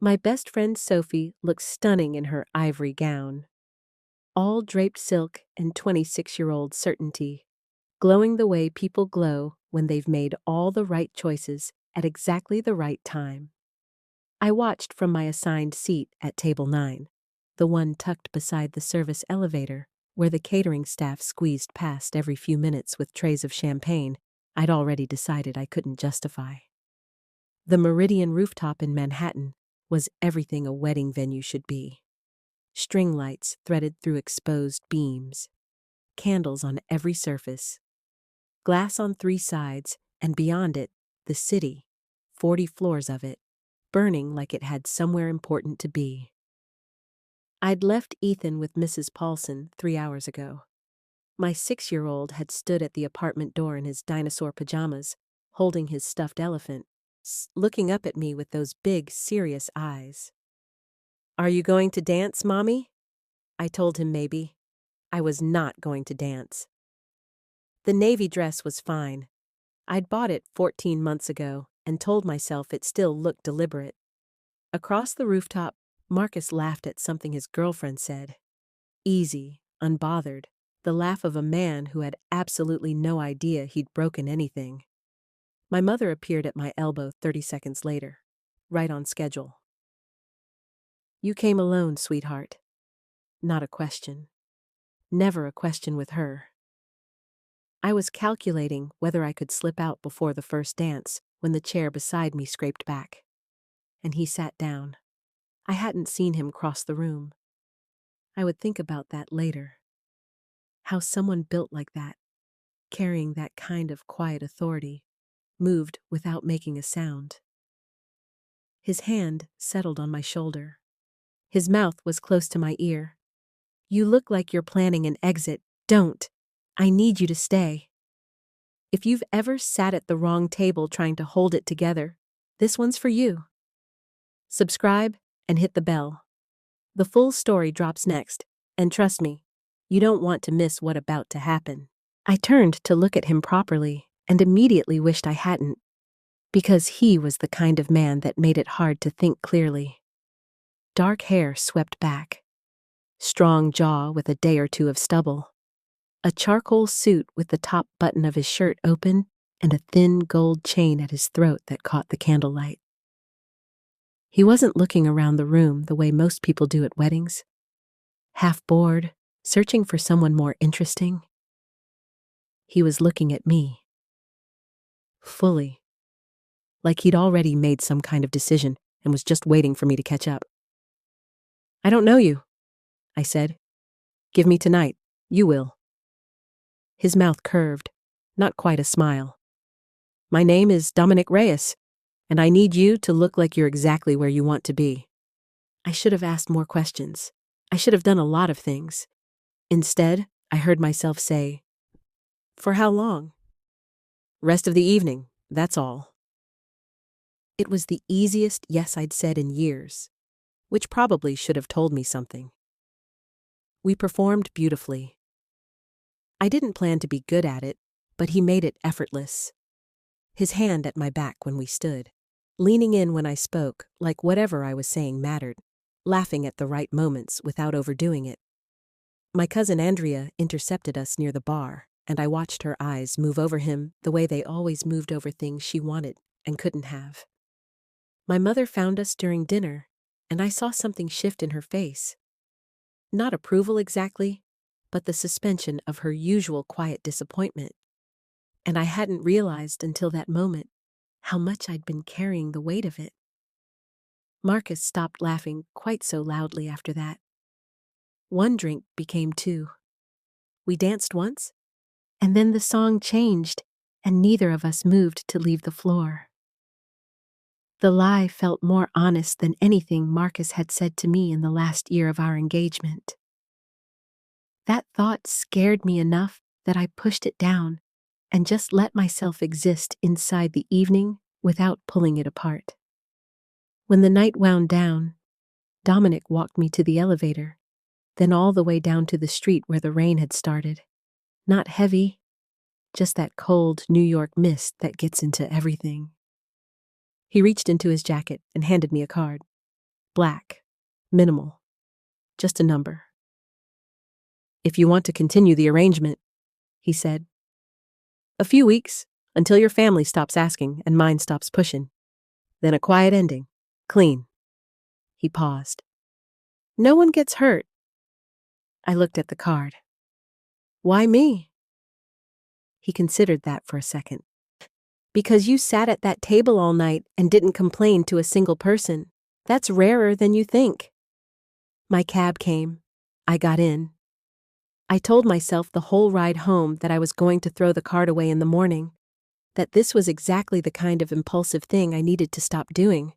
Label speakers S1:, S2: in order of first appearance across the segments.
S1: My best friend Sophie looked stunning in her ivory gown, all draped silk and 26-year-old certainty, glowing the way people glow when they've made all the right choices at exactly the right time. I watched from my assigned seat at table 9, the one tucked beside the service elevator, where the catering staff squeezed past every few minutes with trays of champagne I'd already decided I couldn't justify. The Meridian rooftop in Manhattan was everything a wedding venue should be. String lights threaded through exposed beams, candles on every surface, glass on 3 sides, and beyond it, the city, 40 floors of it, burning like it had somewhere important to be. I'd left Ethan with Mrs. Paulson 3 hours ago. My 6-year-old had stood at the apartment door in his dinosaur pajamas, holding his stuffed elephant, looking up at me with those big, serious eyes. "Are you going to dance, Mommy?" I told him maybe. I was not going to dance. The navy dress was fine. I'd bought it 14 months ago and told myself it still looked deliberate. Across the rooftop, Marcus laughed at something his girlfriend said. Easy, unbothered, the laugh of a man who had absolutely no idea he'd broken anything. My mother appeared at my elbow 30 seconds later, right on schedule. "You came alone, sweetheart." Not a question. Never a question with her. I was calculating whether I could slip out before the first dance when the chair beside me scraped back. And he sat down. I hadn't seen him cross the room. I would think about that later. How someone built like that, carrying that kind of quiet authority, moved without making a sound. His hand settled on my shoulder. His mouth was close to my ear. "You look like you're planning an exit. Don't. I need you to stay. If you've ever sat at the wrong table trying to hold it together, this one's for you. Subscribe and hit the bell. The full story drops next, and trust me, you don't want to miss what's about to happen." I turned to look at him properly and immediately wished I hadn't, because he was the kind of man that made it hard to think clearly. Dark hair swept back, strong jaw with a day or two of stubble, a charcoal suit with the top button of his shirt open, and a thin gold chain at his throat that caught the candlelight. He wasn't looking around the room the way most people do at weddings, half bored, searching for someone more interesting. He was looking at me. Fully. Like he'd already made some kind of decision and was just waiting for me to catch up. "I don't know you," I said. "Give me tonight. You will." His mouth curved, not quite a smile. "My name is Dominic Reyes, and I need you to look like you're exactly where you want to be." I should have asked more questions. I should have done a lot of things. Instead, I heard myself say, "For how long?" "Rest of the evening, that's all." It was the easiest yes I'd said in years, which probably should have told me something. We performed beautifully. I didn't plan to be good at it, but he made it effortless. His hand at my back when we stood, leaning in when I spoke, like whatever I was saying mattered, laughing at the right moments without overdoing it. My cousin Andrea intercepted us near the bar, and I watched her eyes move over him the way they always moved over things she wanted and couldn't have. My mother found us during dinner, and I saw something shift in her face. Not approval exactly, but the suspension of her usual quiet disappointment. And I hadn't realized until that moment how much I'd been carrying the weight of it. Marcus stopped laughing quite so loudly after that. One drink became 2. We danced once, and then the song changed, and neither of us moved to leave the floor. The lie felt more honest than anything Marcus had said to me in the last year of our engagement. That thought scared me enough that I pushed it down and just let myself exist inside the evening without pulling it apart. When the night wound down, Dominic walked me to the elevator, then all the way down to the street where the rain had started. Not heavy, just that cold New York mist that gets into everything. He reached into his jacket and handed me a card. Black. Minimal. Just a number. "If you want to continue the arrangement," he said. "A few weeks, until your family stops asking and mine stops pushing. Then a quiet ending. Clean." He paused. "No one gets hurt." I looked at the card. "Why me?" He considered that for a second. "Because you sat at that table all night and didn't complain to a single person. That's rarer than you think." My cab came. I got in. I told myself the whole ride home that I was going to throw the card away in the morning, that this was exactly the kind of impulsive thing I needed to stop doing,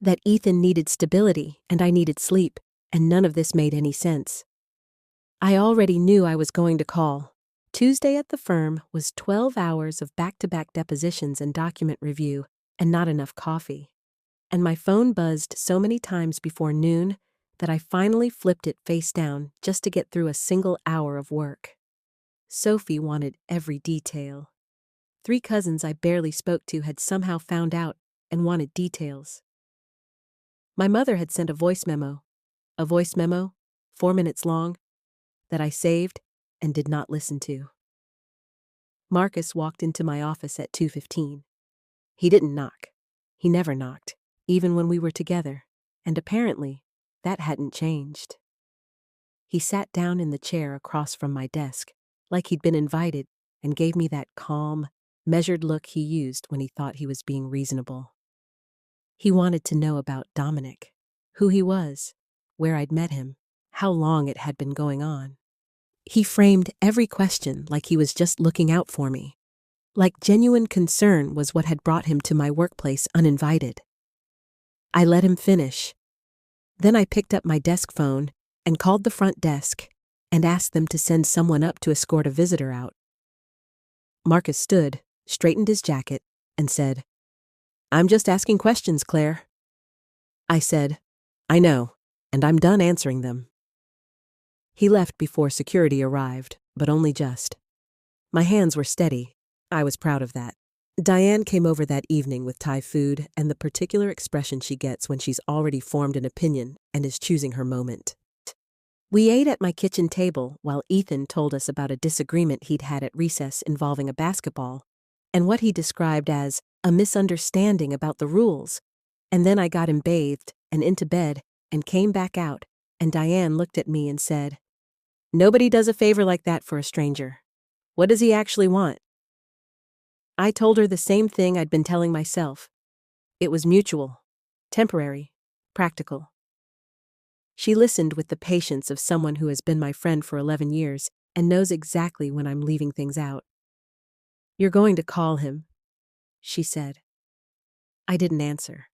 S1: that Ethan needed stability and I needed sleep, and none of this made any sense. I already knew I was going to call. Tuesday at the firm was 12 hours of back-to-back depositions and document review, and not enough coffee. And my phone buzzed so many times before noon that I finally flipped it face down just to get through a single hour of work. Sophie wanted every detail. 3 cousins I barely spoke to had somehow found out and wanted details. My mother had sent a voice memo, 4 minutes long, that I saved and did not listen to. Marcus walked into my office at 2:15. He didn't knock. He never knocked, even when we were together, and apparently that hadn't changed. He sat down in the chair across from my desk, like he'd been invited, and gave me that calm, measured look he used when he thought he was being reasonable. He wanted to know about Dominic, who he was, where I'd met him, how long it had been going on. He framed every question like he was just looking out for me, like genuine concern was what had brought him to my workplace uninvited. I let him finish. Then I picked up my desk phone and called the front desk and asked them to send someone up to escort a visitor out. Marcus stood, straightened his jacket, and said, "I'm just asking questions, Claire." I said, "I know, and I'm done answering them." He left before security arrived, but only just. My hands were steady. I was proud of that. Diane came over that evening with Thai food and the particular expression she gets when she's already formed an opinion and is choosing her moment. We ate at my kitchen table while Ethan told us about a disagreement he'd had at recess involving a basketball and what he described as a misunderstanding about the rules. And then I got him bathed and into bed and came back out, and Diane looked at me and said, "Nobody does a favor like that for a stranger. What does he actually want?" I told her the same thing I'd been telling myself. It was mutual, temporary, practical. She listened with the patience of someone who has been my friend for 11 years and knows exactly when I'm leaving things out. "You're going to call him," she said. I didn't answer,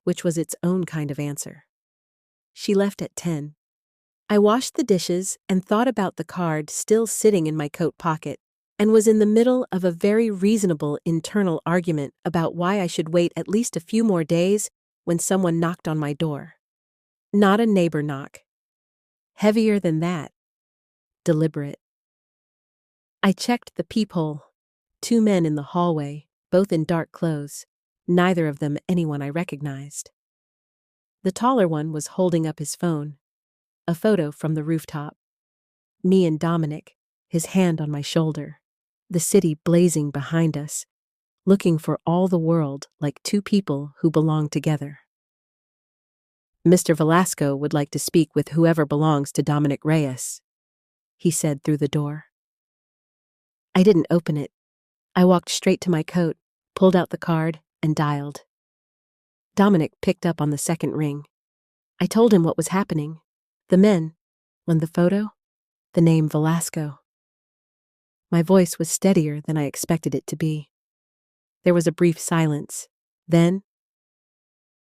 S1: which was its own kind of answer. She left at 10. I washed the dishes and thought about the card still sitting in my coat pocket, and was in the middle of a very reasonable internal argument about why I should wait at least a few more days when someone knocked on my door. Not a neighbor knock. Heavier than that. Deliberate. I checked the peephole. 2 men in the hallway, both in dark clothes, neither of them anyone I recognized. The taller one was holding up his phone, a photo from the rooftop. Me and Dominic, his hand on my shoulder, the city blazing behind us, looking for all the world like 2 people who belong together. "Mr. Velasco would like to speak with whoever belongs to Dominic Reyes," he said through the door. I didn't open it. I walked straight to my coat, pulled out the card, and dialed. Dominic picked up on the second ring. I told him what was happening. The men, on the photo, the name Velasco. My voice was steadier than I expected it to be. There was a brief silence. Then,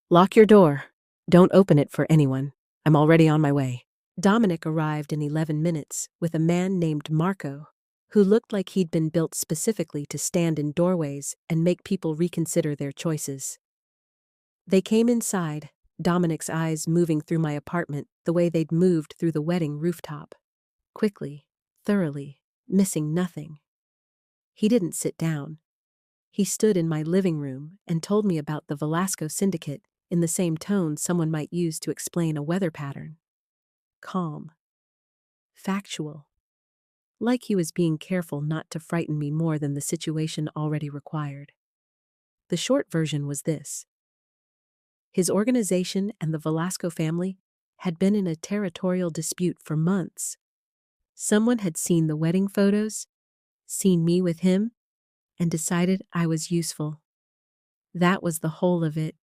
S1: "Lock your door. Don't open it for anyone. I'm already on my way." Dominic arrived in 11 minutes with a man named Marco, who looked like he'd been built specifically to stand in doorways and make people reconsider their choices. They came inside, Dominic's eyes moving through my apartment the way they'd moved through the wedding rooftop. Quickly, thoroughly, missing nothing. He didn't sit down. He stood in my living room and told me about the Velasco syndicate in the same tone someone might use to explain a weather pattern. Calm. Factual. Like he was being careful not to frighten me more than the situation already required. The short version was this. His organization and the Velasco family had been in a territorial dispute for months. Someone had seen the wedding photos, seen me with him, and decided I was useful. That was the whole of it.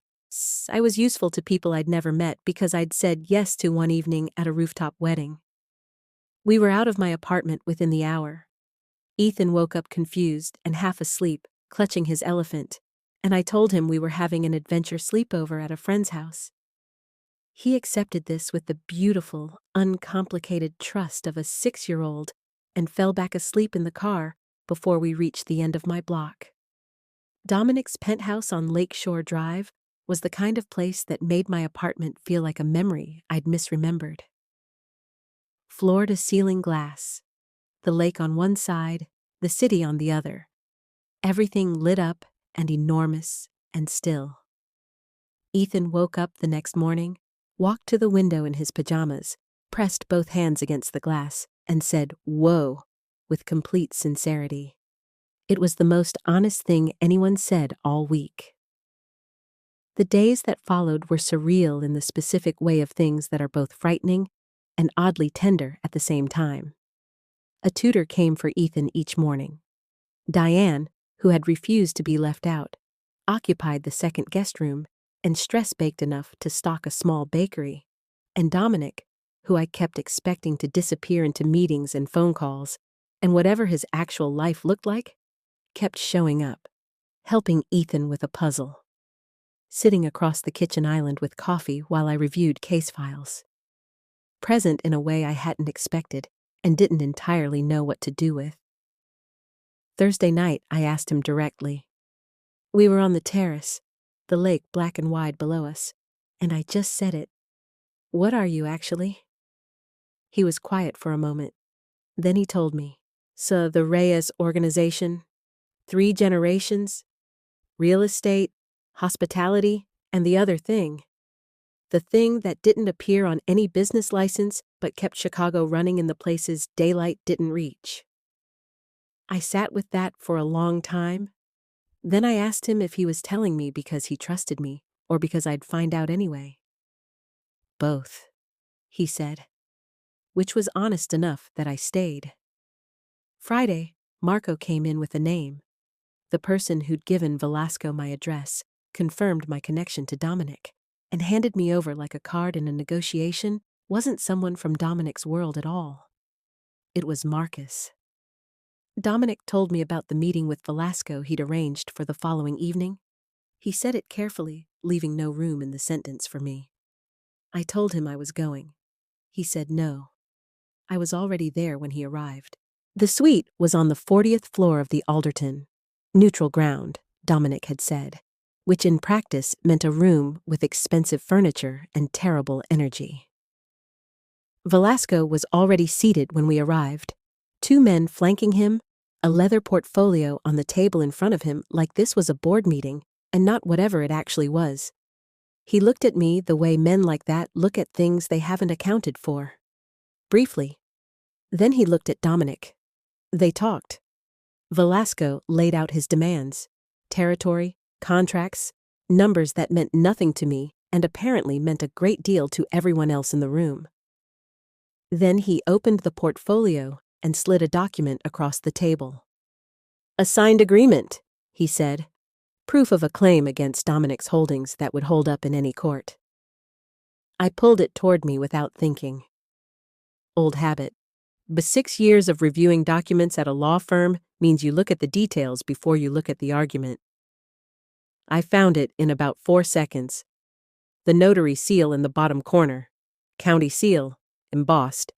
S1: I was useful to people I'd never met because I'd said yes to one evening at a rooftop wedding. We were out of my apartment within the hour. Ethan woke up confused and half asleep, clutching his elephant, and I told him we were having an adventure sleepover at a friend's house. He accepted this with the beautiful, uncomplicated trust of a 6-year-old and fell back asleep in the car before we reached the end of my block. Dominic's penthouse on Lakeshore Drive was the kind of place that made my apartment feel like a memory I'd misremembered. Floor-to-ceiling glass, the lake on one side, the city on the other. Everything lit up and enormous and still. Ethan woke up the next morning, walked to the window in his pajamas, pressed both hands against the glass, and said, "Whoa," with complete sincerity. It was the most honest thing anyone said all week. The days that followed were surreal in the specific way of things that are both frightening and oddly tender at the same time. A tutor came for Ethan each morning. Diane, who had refused to be left out, occupied the second guest room and stress-baked enough to stock a small bakery, and Dominic, who I kept expecting to disappear into meetings and phone calls, and whatever his actual life looked like, kept showing up, helping Ethan with a puzzle, sitting across the kitchen island with coffee while I reviewed case files. Present in a way I hadn't expected and didn't entirely know what to do with. Thursday night, I asked him directly. We were on the terrace, the lake black and wide below us, and I just said it. "What are you, actually?" He was quiet for a moment. Then he told me. "So the Reyes organization, 3 generations, real estate, hospitality, and the other thing. The thing that didn't appear on any business license but kept Chicago running in the places daylight didn't reach." I sat with that for a long time. Then I asked him if he was telling me because he trusted me or because I'd find out anyway. "Both," he said, which was honest enough that I stayed. Friday, Marco came in with a name. The person who'd given Velasco my address confirmed my connection to Dominic and handed me over like a card in a negotiation wasn't someone from Dominic's world at all. It was Marcus. Dominic told me about the meeting with Velasco he'd arranged for the following evening. He said it carefully, leaving no room in the sentence for me. I told him I was going. He said no. I was already there when he arrived. The suite was on the 40th floor of the Alderton. Neutral ground, Dominic had said, which in practice meant a room with expensive furniture and terrible energy. Velasco was already seated when we arrived. 2 men flanking him, a leather portfolio on the table in front of him like this was a board meeting and not whatever it actually was. He looked at me the way men like that look at things they haven't accounted for. Briefly. Then he looked at Dominic. They talked. Velasco laid out his demands. Territory, contracts, numbers that meant nothing to me and apparently meant a great deal to everyone else in the room. Then he opened the portfolio and slid a document across the table. "A signed agreement," he said. Proof of a claim against Dominic's holdings that would hold up in any court. I pulled it toward me without thinking. Old habit. But 6 years of reviewing documents at a law firm means you look at the details before you look at the argument. I found it in about 4 seconds. The notary seal in the bottom corner. County seal, embossed.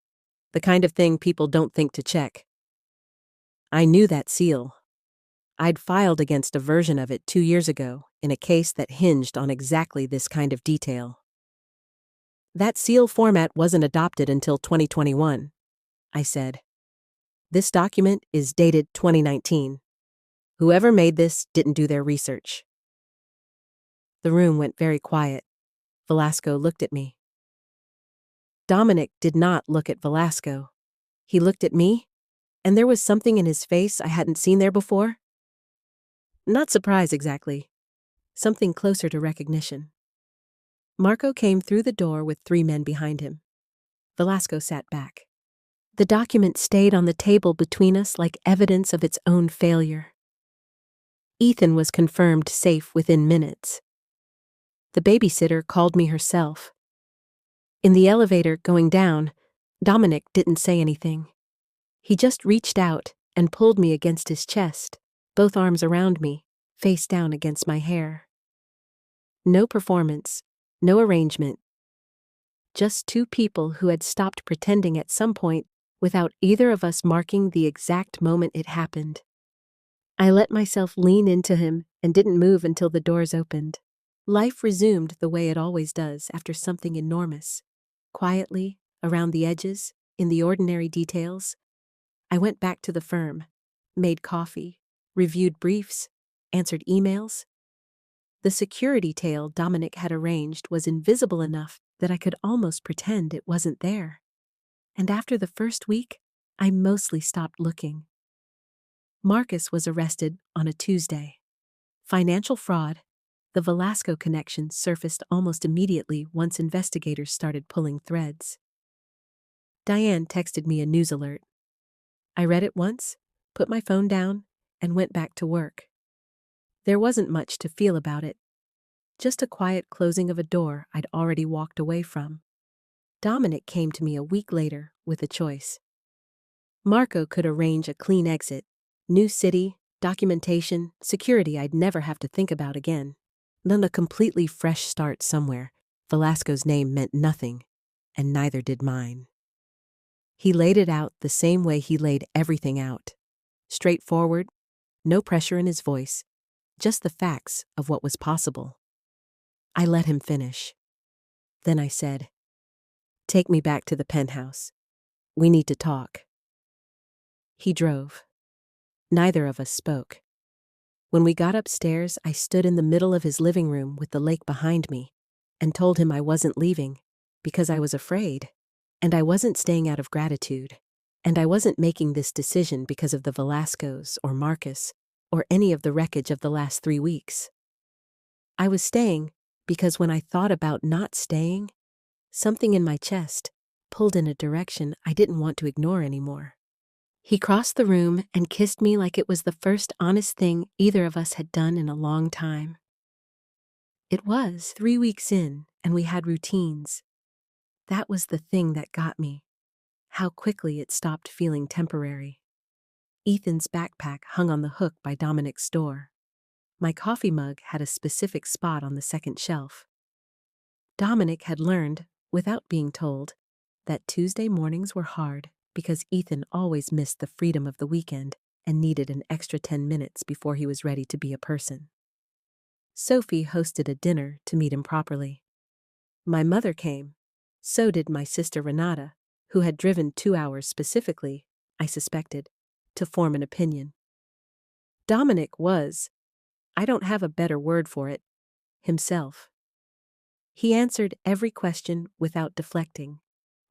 S1: The kind of thing people don't think to check. I knew that seal. I'd filed against a version of it 2 years ago in a case that hinged on exactly this kind of detail. That seal format wasn't adopted until 2021, I said. This document is dated 2019. Whoever made this didn't do their research. The room went very quiet. Velasco looked at me. Dominic did not look at Velasco. He looked at me, and there was something in his face I hadn't seen there before. Not surprise exactly. Something closer to recognition. Marco came through the door with 3 men behind him. Velasco sat back. The document stayed on the table between us like evidence of its own failure. Ethan was confirmed safe within minutes. The babysitter called me herself. In the elevator going down, Dominic didn't say anything. He just reached out and pulled me against his chest, both arms around me, face down against my hair. No performance, no arrangement. Just 2 people who had stopped pretending at some point without either of us marking the exact moment it happened. I let myself lean into him and didn't move until the doors opened. Life resumed the way it always does after something enormous. Quietly, around the edges, in the ordinary details. I went back to the firm, made coffee, reviewed briefs, answered emails. The security tail Dominic had arranged was invisible enough that I could almost pretend it wasn't there. And after the first week, I mostly stopped looking. Marcus was arrested on a Tuesday. Financial fraud. The Velasco connection surfaced almost immediately once investigators started pulling threads. Diane texted me a news alert. I read it once, put my phone down, and went back to work. There wasn't much to feel about it. Just a quiet closing of a door I'd already walked away from. Dominic came to me a week later with a choice. Marco could arrange a clean exit. New city, documentation, security I'd never have to think about again. Then a completely fresh start somewhere. Velasco's name meant nothing, and neither did mine. He laid it out the same way he laid everything out. Straightforward, no pressure in his voice, just the facts of what was possible. I let him finish. Then I said, "Take me back to the penthouse. We need to talk." He drove. Neither of us spoke. When we got upstairs, I stood in the middle of his living room with the lake behind me and told him I wasn't leaving because I was afraid, and I wasn't staying out of gratitude, and I wasn't making this decision because of the Velascos or Marcus or any of the wreckage of the last 3 weeks. I was staying because when I thought about not staying, something in my chest pulled in a direction I didn't want to ignore anymore. He crossed the room and kissed me like it was the first honest thing either of us had done in a long time. It was 3 weeks in, and we had routines. That was the thing that got me. How quickly it stopped feeling temporary. Ethan's backpack hung on the hook by Dominic's door. My coffee mug had a specific spot on the second shelf. Dominic had learned, without being told, that Tuesday mornings were hard because Ethan always missed the freedom of the weekend and needed an extra 10 minutes before he was ready to be a person. Sophie hosted a dinner to meet him properly. My mother came. So did my sister Renata, who had driven 2 hours specifically, I suspected, to form an opinion. Dominic was, I don't have a better word for it, himself. He answered every question without deflecting,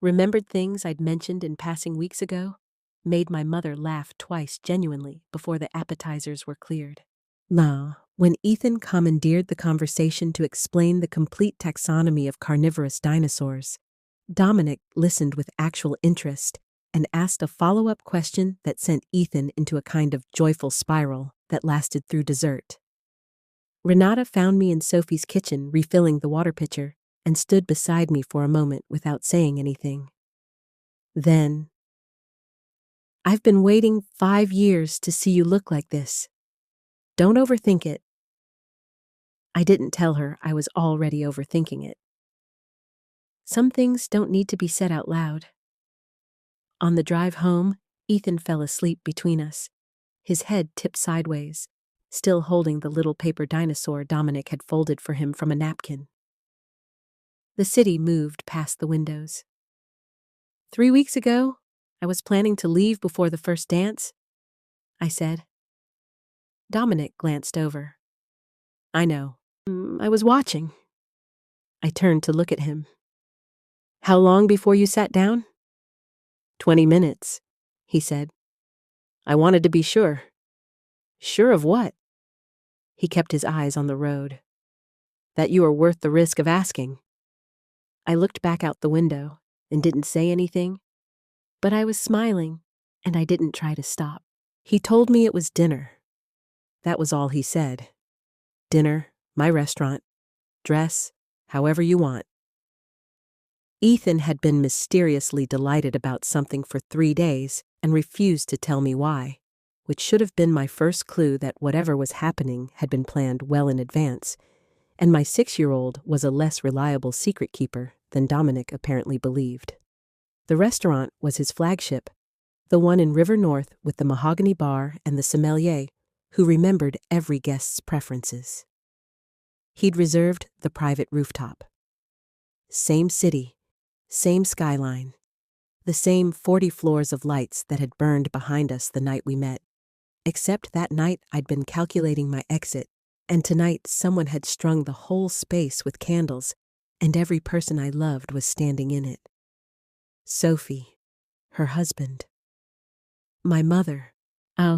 S1: remembered things I'd mentioned in passing weeks ago, made my mother laugh twice genuinely before the appetizers were cleared. Now, when Ethan commandeered the conversation to explain the complete taxonomy of carnivorous dinosaurs, Dominic listened with actual interest and asked a follow-up question that sent Ethan into a kind of joyful spiral that lasted through dessert. Renata found me in Sophie's kitchen refilling the water pitcher and stood beside me for a moment without saying anything. Then, "I've been waiting 5 years to see you look like this. Don't overthink it." I didn't tell her I was already overthinking it. Some things don't need to be said out loud. On the drive home, Ethan fell asleep between us, his head tipped sideways, still holding the little paper dinosaur Dominic had folded for him from a napkin. The city moved past the windows. 3 weeks ago, I was planning to leave before the first dance, I said. Dominic glanced over. I know. I was watching. I turned to look at him. "How long before you sat down?" 20 minutes, he said. "I wanted to be sure." "Sure of what?" He kept his eyes on the road. "That you are worth the risk of asking." I looked back out the window and didn't say anything, but I was smiling, and I didn't try to stop. He told me it was dinner. That was all he said. Dinner, my restaurant, dress, however you want. Ethan had been mysteriously delighted about something for 3 days and refused to tell me why, which should have been my first clue that whatever was happening had been planned well in advance, and my 6-year-old was a less reliable secret keeper than Dominic apparently believed. The restaurant was his flagship, the one in River North with the mahogany bar and the sommelier, who remembered every guest's preferences. He'd reserved the private rooftop. Same city, same skyline, the same 40 floors of lights that had burned behind us the night we met. Except that night I'd been calculating my exit, and tonight someone had strung the whole space with candles, and every person I loved was standing in it. Sophie, her husband. My mother,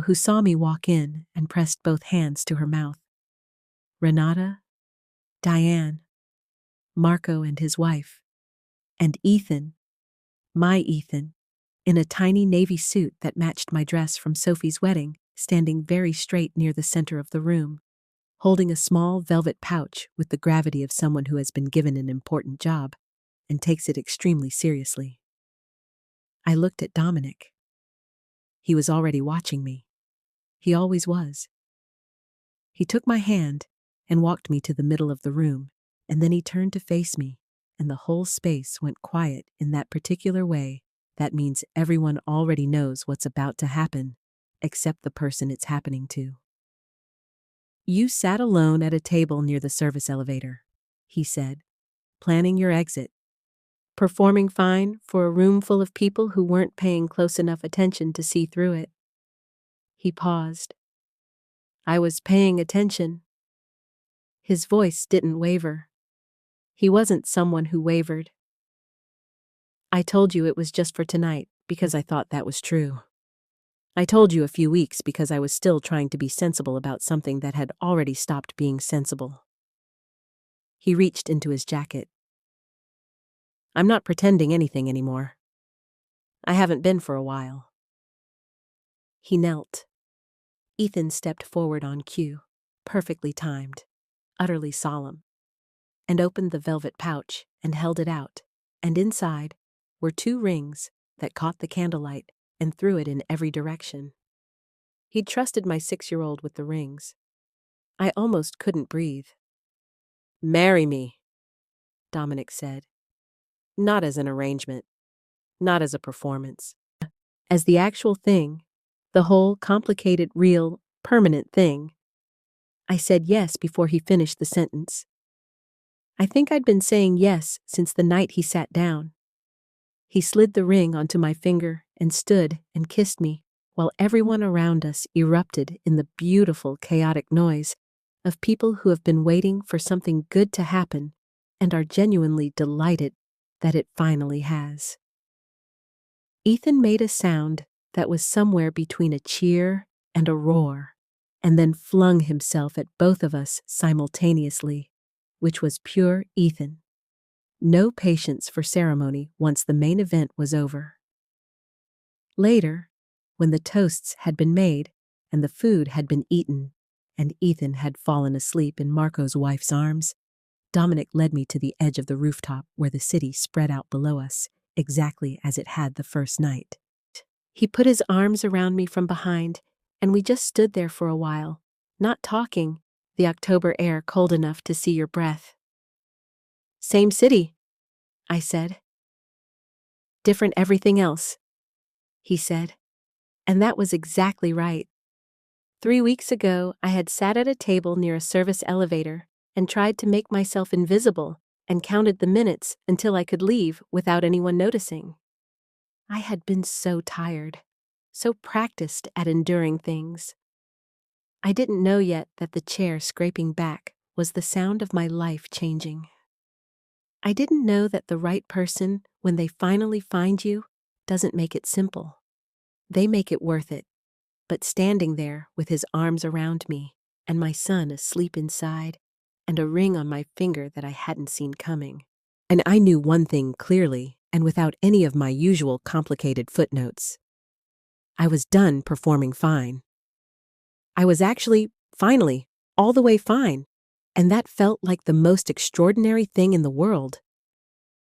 S1: who saw me walk in and pressed both hands to her mouth. Renata, Diane, Marco and his wife, and Ethan, my Ethan, in a tiny navy suit that matched my dress from Sophie's wedding, standing very straight near the center of the room, holding a small velvet pouch with the gravity of someone who has been given an important job and takes it extremely seriously. I looked at Dominic. He was already watching me. He always was. He took my hand and walked me to the middle of the room, and then he turned to face me, and the whole space went quiet in that particular way that means everyone already knows what's about to happen, except the person it's happening to. "You sat alone at a table near the service elevator," he said, "planning your exit. Performing fine for a room full of people who weren't paying close enough attention to see through it." He paused. "I was paying attention." His voice didn't waver. He wasn't someone who wavered. "I told you it was just for tonight because I thought that was true. I told you a few weeks because I was still trying to be sensible about something that had already stopped being sensible." He reached into his jacket. "I'm not pretending anything anymore. I haven't been for a while." He knelt. Ethan stepped forward on cue, perfectly timed, utterly solemn, and opened the velvet pouch and held it out, and inside were 2 rings that caught the candlelight and threw it in every direction. He'd trusted my 6-year-old with the rings. I almost couldn't breathe. "Marry me," Dominic said. "Not as an arrangement, not as a performance. As the actual thing, the whole complicated, real, permanent thing." I said yes before he finished the sentence. I think I'd been saying yes since the night he sat down. He slid the ring onto my finger and stood and kissed me while everyone around us erupted in the beautiful, chaotic noise of people who have been waiting for something good to happen and are genuinely delighted that it finally has. Ethan made a sound that was somewhere between a cheer and a roar, and then flung himself at both of us simultaneously, which was pure Ethan. No patience for ceremony once the main event was over. Later, when the toasts had been made and the food had been eaten, and Ethan had fallen asleep in Marco's wife's arms, Dominic led me to the edge of the rooftop where the city spread out below us, exactly as it had the first night. He put his arms around me from behind, and we just stood there for a while, not talking, the October air cold enough to see your breath. "Same city," I said. "Different everything else," he said. And that was exactly right. 3 weeks ago, I had sat at a table near a service elevator and tried to make myself invisible and counted the minutes until I could leave without anyone noticing. I had been so tired, so practiced at enduring things. I didn't know yet that the chair scraping back was the sound of my life changing. I didn't know that the right person, when they finally find you, doesn't make it simple. They make it worth it. But standing there with his arms around me, and my son asleep inside, and a ring on my finger that I hadn't seen coming. And I knew one thing clearly, and without any of my usual complicated footnotes. I was done performing fine. I was actually, finally, all the way fine, and that felt like the most extraordinary thing in the world.